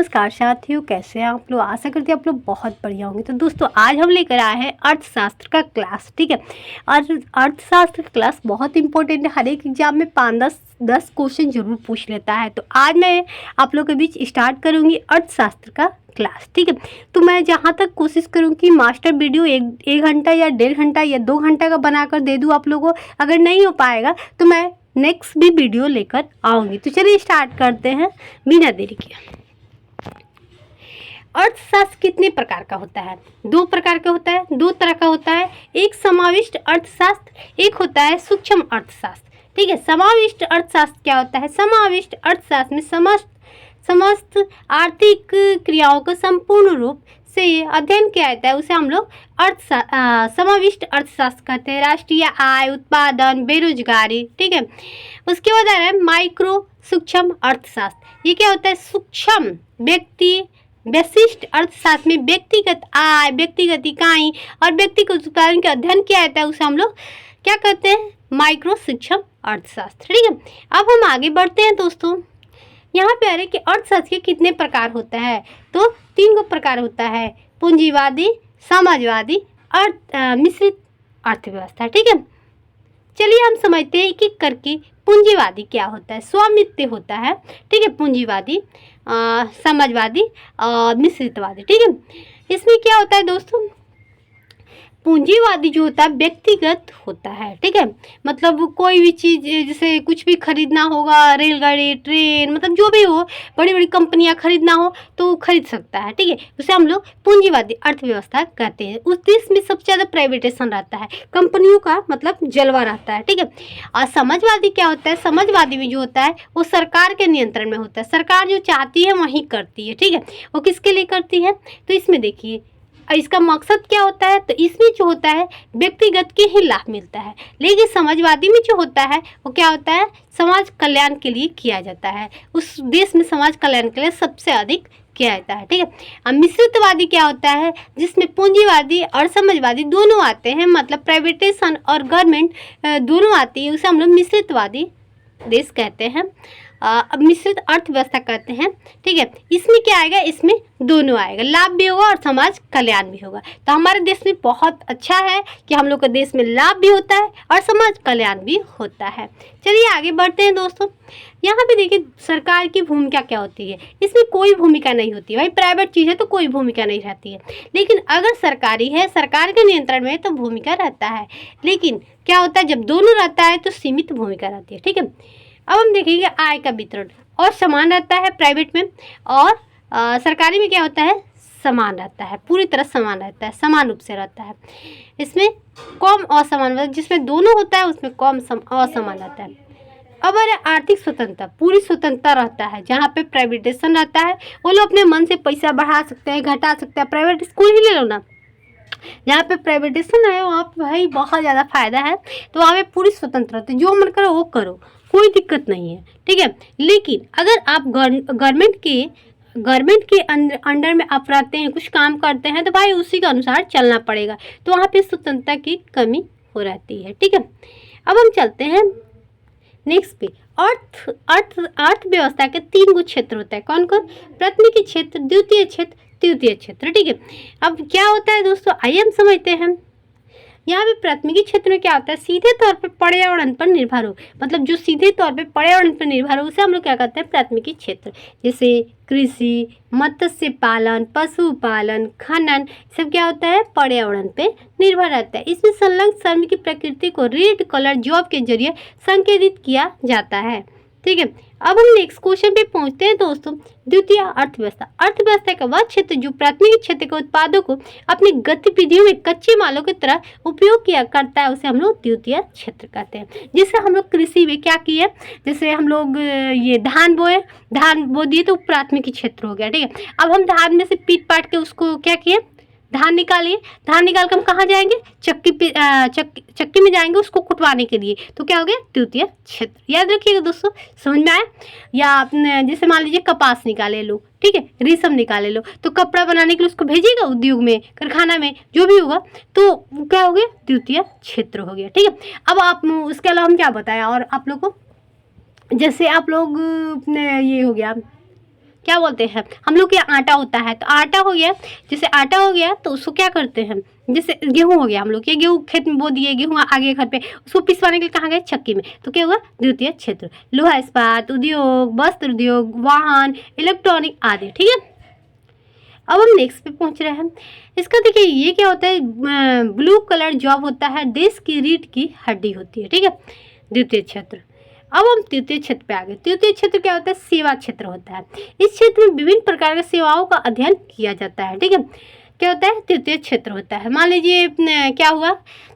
नमस्कार साथियों, कैसे हैं आप लोग। आशा करती हैं आप लोग बहुत बढ़िया होंगे। तो दोस्तों आज हम लेकर आए हैं अर्थशास्त्र का क्लास। ठीक है, और अर्थशास्त्र का क्लास बहुत इंपॉर्टेंट है। हर एक एग्जाम में 5-10 क्वेश्चन जरूर पूछ लेता है। तो आज मैं आप लोग के बीच स्टार्ट करूँगी अर्थशास्त्र का क्लास। ठीक है, तो मैं जहाँ तक कोशिश करूँ कि मास्टर वीडियो एक घंटा या 1.5 घंटा या 2 घंटा का बनाकर दे दूँ आप लोगों को। अगर नहीं हो पाएगा तो मैं नेक्स्ट भी वीडियो लेकर आऊँगी। तो चलिए स्टार्ट करते हैं बिना देरी के। अर्थशास्त्र कितने प्रकार का होता है? 2 प्रकार का होता है, 2 तरह का होता है। एक समाविष्ट अर्थशास्त्र, एक होता है सूक्ष्म अर्थशास्त्र। ठीक है, समाविष्ट अर्थशास्त्र क्या होता है? समाविष्ट अर्थशास्त्र में समस्त आर्थिक क्रियाओं का संपूर्ण रूप से अध्ययन किया जाता है, उसे हम लोग समाविष्ट अर्थशास्त्र कहते हैं। राष्ट्रीय आय, उत्पादन, बेरोजगारी। ठीक है, उसके बाद आ रहा है माइक्रो सूक्ष्म अर्थशास्त्र। ये क्या होता है? सूक्ष्म विशिष्ट अर्थशास्त्र में व्यक्तिगत आय, व्यक्तिगत इकाई और व्यक्तिगत उत्पादन का अध्ययन किया जाता है, उसे हम लोग क्या कहते हैं? माइक्रो सूक्ष्म अर्थशास्त्र। ठीक है, अब हम आगे बढ़ते हैं दोस्तों। यहाँ पे आ रहे कि अर्थशास्त्र के कितने प्रकार होता है? तो 3 प्रकार होता है, पूंजीवादी, समाजवादी, मिश्रित अर्थव्यवस्था। ठीक है, चलिए हम समझते हैं एक एक करके। पूंजीवादी क्या होता है? स्वामित्व होता है। ठीक है, पूंजीवादी, समाजवादी और मिश्रितवादी। ठीक है, इसमें क्या होता है दोस्तों? पूंजीवादी जो होता है व्यक्तिगत होता है। ठीक है, मतलब कोई भी चीज़ जैसे कुछ भी खरीदना होगा, रेलगाड़ी, ट्रेन, मतलब जो भी हो, बड़ी बड़ी कंपनियां खरीदना हो तो खरीद सकता है। ठीक है, उसे हम लोग पूंजीवादी अर्थव्यवस्था कहते हैं। उस देश में सबसे ज़्यादा प्राइवेटेशन रहता है, कंपनियों का मतलब जलवा रहता है। ठीक है, और समाजवादी क्या होता है? समाजवादी में जो होता है वो सरकार के नियंत्रण में होता है। सरकार जो चाहती है वही करती है। ठीक है, वो किसके लिए करती है? तो इसमें देखिए इसका मकसद क्या होता है? तो इसमें जो होता है व्यक्तिगत के ही लाभ मिलता है, लेकिन समाजवादी में जो होता है वो क्या होता है? समाज कल्याण के लिए किया जाता है। उस देश में समाज कल्याण के लिए सबसे अधिक किया जाता है। ठीक है, अब मिश्रितवादी क्या होता है? जिसमें पूंजीवादी और समाजवादी दोनों आते हैं, मतलब प्राइवेटेशन और गवर्नमेंट दोनों आती है, उसे हम लोग मिश्रितवादी देश कहते हैं। अब मिश्रित अर्थव्यवस्था कहते हैं। ठीक है, इसमें क्या आएगा? इसमें दोनों आएगा, लाभ भी होगा और समाज कल्याण भी होगा। तो हमारे देश में बहुत अच्छा है कि हम लोग के देश में लाभ भी होता है और समाज कल्याण भी होता है। चलिए आगे बढ़ते हैं दोस्तों। यहाँ पे देखिए सरकार की भूमिका क्या होती है। इसमें कोई भूमिका नहीं होती भाई, प्राइवेट चीज़ है तो कोई भूमिका नहीं रहती है। लेकिन अगर सरकारी है, सरकार के नियंत्रण में है, तो भूमिका रहता है। लेकिन क्या होता है? जब दोनों रहता है तो सीमित भूमिका रहती है। ठीक है, अब हम देखेंगे आय का वितरण और समान रहता है प्राइवेट में, और सरकारी में क्या होता है? समान रहता है, पूरी तरह समान रहता है, समान रूप से रहता है। इसमें कम असमान, मतलब जिसमें दोनों होता है उसमें कम असमान रहता है। अब अरे आर्थिक स्वतंत्रता, पूरी स्वतंत्रता रहता है। जहाँ पे प्राइवेटेशन रहता है वो लोग अपने मन से पैसा बढ़ा सकते हैं, घटा सकते हैं। प्राइवेट स्कूल ही ले लो ना, जहाँ पे प्राइवेटेशन है वहाँ पे भाई बहुत ज़्यादा फायदा है। तो वहाँ पे पूरी स्वतंत्रता, जो मन करो वो करो, कोई दिक्कत नहीं है। ठीक है, लेकिन अगर आप गवर्नमेंट के अंडर में आप रहते हैं, कुछ काम करते हैं, तो भाई उसी के अनुसार चलना पड़ेगा। तो वहाँ पे स्वतंत्रता की कमी हो रहती है। ठीक है, अब हम चलते हैं नेक्स्ट पे। अर्थव्यवस्था के 3 क्षेत्र होता है। कौन कौन? प्राथमिक क्षेत्र, द्वितीय क्षेत्र, तृतीय क्षेत्र। ठीक है, अब क्या होता है दोस्तों, आइए हम समझते हैं। यहाँ पे प्राथमिक क्षेत्र में क्या होता है? सीधे तौर पे पर्यावरण पर निर्भर हो, मतलब जो सीधे तौर पे पर्यावरण पर निर्भर हो उसे हम लोग क्या कहते हैं? प्राथमिक क्षेत्र। जैसे कृषि, मत्स्य पालन, पशुपालन, खनन, सब क्या होता है? पर्यावरण पे निर्भर रहता है। इसमें संलग्न श्रम की प्रकृति को रेड कलर जॉब के जरिए संकेतित किया जाता है। ठीक है, अब हम नेक्स्ट क्वेश्चन पे पहुंचते हैं दोस्तों। द्वितीय अर्थव्यवस्था। अर्थव्यवस्था का वह क्षेत्र जो प्राथमिक क्षेत्र के उत्पादों को अपनी गतिविधियों में कच्चे मालों की तरह उपयोग किया करता है, उसे हम लोग द्वितीय क्षेत्र कहते हैं। जैसे हम लोग कृषि में क्या किए, जैसे हम लोग ये धान बो दिए तो प्राथमिक क्षेत्र हो गया। ठीक है, अब हम धान में से पीट पाट के उसको क्या किए? धान निकालिए। धान निकाल कर हम कहाँ जाएंगे? चक्की में जाएंगे उसको कुटवाने के लिए। तो क्या हो गया? द्वितीय क्षेत्र। याद रखिएगा दोस्तों, समझ में आए? या जैसे मान लीजिए कपास निकाले लो, ठीक है, रेशम निकाले लो, तो कपड़ा बनाने के लिए उसको भेजिएगा उद्योग में, कारखाना में, जो भी होगा, तो क्या हो गया? द्वितीय क्षेत्र हो गया। ठीक है, अब आप उसके अलावा हम क्या बताया और आप लोग को, जैसे आप लोग ये हो गया क्या बोलते हैं हम लोग के यहाँ आटा होता है, तो आटा हो गया, जैसे आटा हो गया तो उसको क्या करते हैं, जैसे गेहूँ हो गया, हम लोग ये गेहूँ खेत में बो दिए, गेहूँ आगे घर पे, उसको पिसवाने के लिए कहाँ गए, चक्की में, तो क्या हुआ द्वितीय क्षेत्र, लोहा इस्पात उद्योग, वस्त्र उद्योग, वाहन, इलेक्ट्रॉनिक आदि। ठीक है, अब हम नेक्स्ट पे पहुंच रहे हैं। इसका देखिए ये क्या होता है, ब्लू कलर जॉब होता है, देश की रीढ़ की हड्डी होती है। ठीक है, द्वितीय क्षेत्र। अब हम तृतीय क्षेत्र पे आ गए। तृतीय क्षेत्र क्या होता है, सेवा क्षेत्र होता है। इस क्षेत्र में विभिन्न प्रकार के सेवाओं का अध्ययन किया जाता है। ठीक है, क्या होता है, तृतीय क्षेत्र होता है। मान लीजिए क्या हुआ,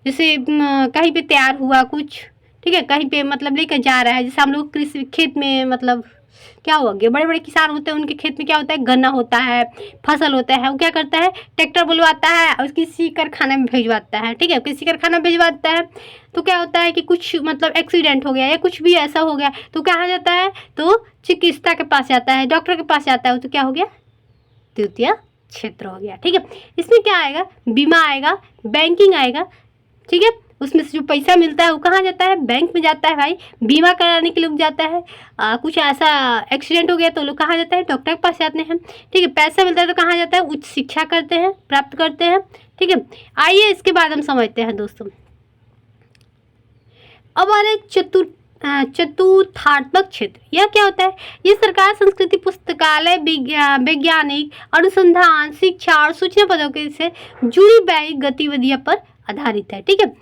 जैसे कहीं पे तैयार हुआ कुछ, ठीक है, कहीं पे मतलब लेकर जा रहा है, जैसे हम लोग कृषि खेत में मतलब क्या हुआ, बड़े बड़े किसान होते हैं, उनके खेत में क्या होता है, गन्ना होता है, फसल होता है, वो क्या करता है, ट्रैक्टर बुलवाता है और किसी कारखाने में भिजवाता है। ठीक है, किसी कारखाना में भिजवाता है तो क्या होता है कि कुछ मतलब एक्सीडेंट हो गया या कुछ भी ऐसा हो गया तो कहाँ जाता है, तो चिकित्सा के पास जाता है, डॉक्टर के पास जाता है, तो क्या हो गया, तृतीय क्षेत्र हो गया। ठीक है, इसमें क्या आएगा, बीमा आएगा, बैंकिंग आएगा। ठीक है, उसमें से जो पैसा मिलता है वो कहाँ जाता है, बैंक में जाता है भाई, बीमा कराने के लोग जाता है, कुछ ऐसा एक्सीडेंट हो गया तो लोग कहाँ जाता है, डॉक्टर के पास जाते हैं। ठीक है, पैसा मिलता है तो कहाँ जाता है, उच्च शिक्षा करते हैं, प्राप्त करते हैं। ठीक है, आइए इसके बाद हम समझते हैं दोस्तों। अब आ रहे चतुर्थात्मक क्षेत्र। यह क्या होता है, ये सरकार, संस्कृति, पुस्तकालय, वैज्ञानिक अनुसंधान, शिक्षा और सूचना प्रौद्योगिकी से जुड़ी वैश्विक गतिविधियों पर आधारित है। ठीक है,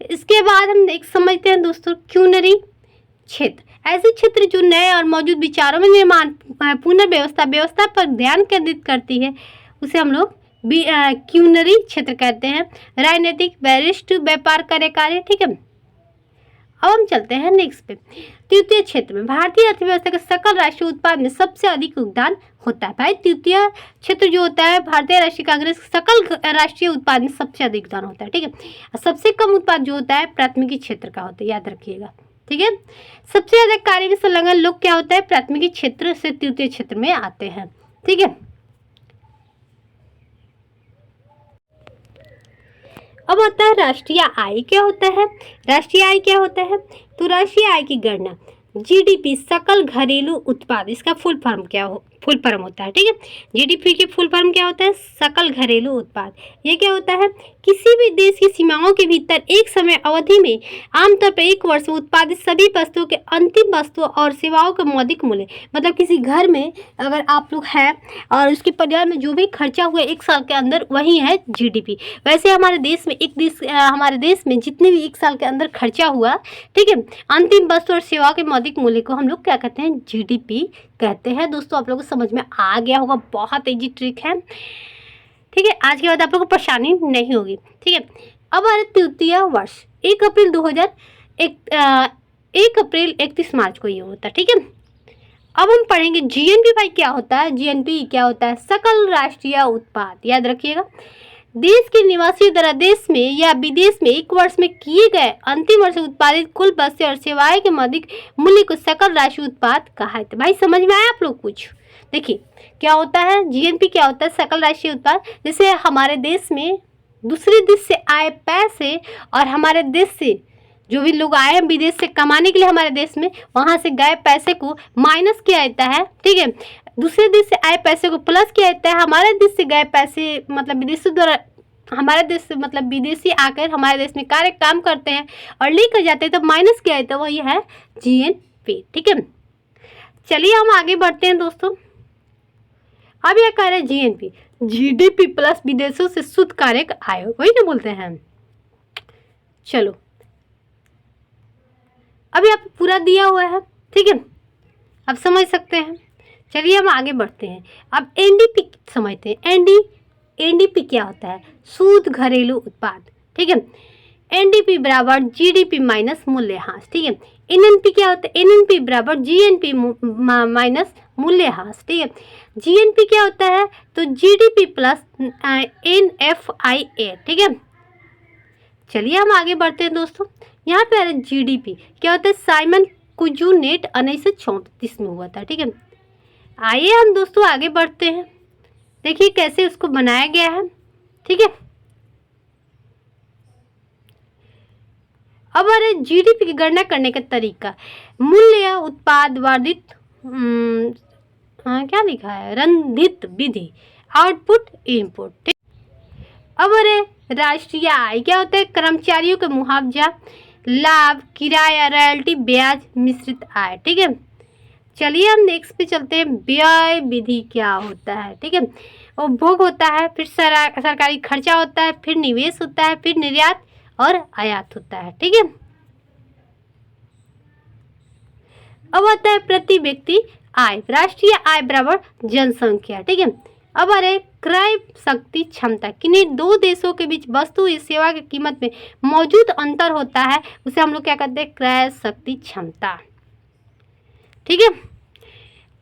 इसके बाद हम एक समझते हैं दोस्तों, क्यूनरी क्षेत्र। ऐसे क्षेत्र जो नए और मौजूद विचारों में निर्माण, व्यवस्था पर ध्यान केंद्रित करती है, उसे हम लोग क्यूनरी क्षेत्र कहते हैं। राजनीतिक, वरिष्ठ, व्यापार, कार्यकारी। ठीक है, अब हम चलते हैं नेक्स्ट पे। तृतीय क्षेत्र में भारतीय अर्थव्यवस्था के सकल राष्ट्रीय उत्पाद में सबसे अधिक योगदान होता है। भाई तृतीय क्षेत्र जो होता है, भारतीय राष्ट्रीय कांग्रेस सकल राष्ट्रीय उत्पाद में सबसे अधिक योगदान होता है। ठीक है, सबसे कम उत्पाद जो होता है प्राथमिकी क्षेत्र का होता है, याद रखिएगा। ठीक है, सबसे ज्यादा कार्य में संलग्न लोग क्या होता है, प्राथमिकी क्षेत्र से तृतीय क्षेत्र में आते हैं। ठीक है, अब आता है राष्ट्रीय आय क्या होता है। राष्ट्रीय आय क्या होता है, तो राष्ट्रीय आय की गणना जीडीपी, सकल घरेलू उत्पाद, इसका फुल फॉर्म होता है। ठीक है, जीडीपी की फुल फॉर्म क्या होता है, सकल घरेलू उत्पाद। ये क्या होता है, किसी भी देश की सीमाओं के भीतर एक समय अवधि में आमतौर पर एक वर्ष में उत्पादित सभी वस्तुओं के अंतिम वस्तुओं और सेवाओं का मौद्रिक मूल्य। मतलब किसी घर में अगर आप लोग हैं और उसके परिवार में जो भी खर्चा हुआ एक साल के अंदर, वही है जीडीपी। वैसे हमारे देश में जितने भी एक साल के अंदर खर्चा हुआ, ठीक है, अंतिम वस्तु और सेवाओं के मौद्रिक मूल्य को हम लोग क्या कहते हैं, जीडीपी कहते हैं। दोस्तों आप लोगों को समझ में आ गया होगा, बहुत इजी ट्रिक है। ठीक है, आज के बाद आप लोगों को परेशानी नहीं होगी। ठीक है, अब आ रहा तृतीय वर्ष, 1 अप्रैल 31 मार्च को ये होता है। ठीक है, अब हम पढ़ेंगे जीएनपी। भाई क्या होता है, जीएनपी क्या होता है, सकल राष्ट्रीय उत्पाद। याद रखिएगा, देश के निवासियों द्वारा देश में या विदेश में एक वर्ष में किए गए अंतिम वर्ष उत्पादित कुल वस्तु और सेवाएं के मौद्रिक मूल्य को सकल राष्ट्रीय उत्पाद कहा है। तो भाई समझ में आया आप लोग कुछ। देखिए क्या होता है, जीएनपी क्या होता है, सकल राष्ट्रीय उत्पाद। जैसे हमारे देश में दूसरे देश से आए पैसे और हमारे देश से जो भी लोग आए हैं विदेश से कमाने के लिए हमारे देश में, वहाँ से गए पैसे को माइनस किया जाता है। ठीक है, दूसरे देश से आए पैसे को प्लस किया जाता है, हमारे देश से गए पैसे मतलब विदेशी द्वारा हमारे देश से मतलब विदेशी आकर हमारे देश में काम करते हैं और लेकर जाते हैं तो माइनस किया जाता है, वही है जीएनपी। ठीक है, चलिए हम आगे बढ़ते हैं दोस्तों। अब यह कह रहे हैं जीएनपी, जीडीपी प्लस विदेशों से शुद्ध कार्यक आय, वही ना बोलते हैं। चलो अभी आप पूरा दिया हुआ है, ठीक है, अब समझ सकते हैं। चलिए हम आगे बढ़ते हैं। अब एनडीपी समझते हैं। एनडीपी क्या होता है, शुद्ध घरेलू उत्पाद। ठीक है, एनडीपी बराबर जीडीपी माइनस मूल्यह्रास। ठीक है, एनएनपी क्या होता है, एनएनपी बराबर जीएनपी माइनस मूल्यह्रास। ठीक है, जीएनपी क्या होता है, तो जीडीपी प्लस एनएफआईए। ठीक है, चलिए हम आगे बढ़ते हैं दोस्तों। यहाँ पे आ रहा है जीडीपी क्या होता है, साइमन कुजुनेट 1934 में हुआ था। ठीक है, आइए हम दोस्तों आगे बढ़ते हैं, देखिए कैसे उसको बनाया गया है। ठीक है, अब आ रहा जीडीपी की गणना करने का तरीका, मूल्य उत्पाद वर्धित क्या लिखा है, रणनीत विधि, आउटपुट इनपुट। अब अरे राष्ट्रीय आय क्या होता है, कर्मचारियों के मुआवजा, लाभ, किराया, रॉयल्टी, ब्याज, मिश्रित आय। ठीक है, चलिए हम नेक्स्ट पे चलते हैं। व्यय विधि क्या होता है, ठीक है, उपभोग होता है, फिर सरकारी खर्चा होता है, फिर निवेश होता है, फिर निर्यात और आयात होता है। ठीक है, अब आता है प्रति व्यक्ति आय, राष्ट्रीय आय बराबर जनसंख्या। ठीक है, अब आ रहे क्रय शक्ति क्षमता, किन्हीं दो देशों के बीच वस्तु या सेवा की कीमत में मौजूद अंतर होता है, उसे हम लोग क्या कहते हैं, क्रय शक्ति क्षमता। ठीक है,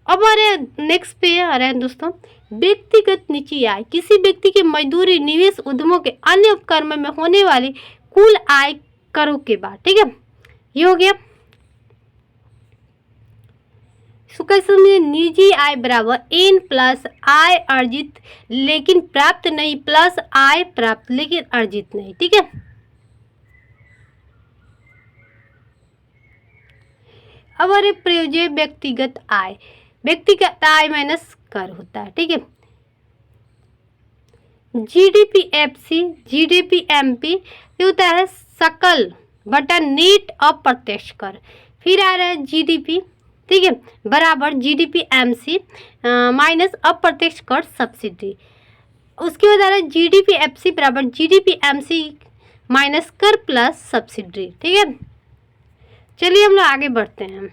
अब आ रहे नेक्स्ट पे आ रहे हैं दोस्तों, व्यक्तिगत निजी आय, किसी व्यक्ति की मजदूरी, निवेश, उद्यमों के अन्य उपक्रम में होने वाली कुल आय करों के बाद। ठीक है, ये हो गया। निजी आय बराबर एन प्लस आय अर्जित लेकिन प्राप्त नहीं, प्लस आय प्राप्त लेकिन अर्जित नहीं। ठीक है, अब अरे प्रयोज्य व्यक्तिगत आय, व्यक्तिगत आय माइनस कर होता है। ठीक है, जीडीपीएफसी, जीडीपीएमपी ये होता है सकल बटा नेट अप्रत्यक्ष कर। फिर आ रहा है जीडीपी, ठीक है, बराबर जीडीपीएमसी माइनस अप्रत्यक्ष कर सब्सिडी। उसके बाद आ रहा है जीडीपीएफसी बराबर जीडीपीएमसी माइनस कर प्लस सब्सिडी। ठीक है, चलिए हम लोग आगे बढ़ते हैं।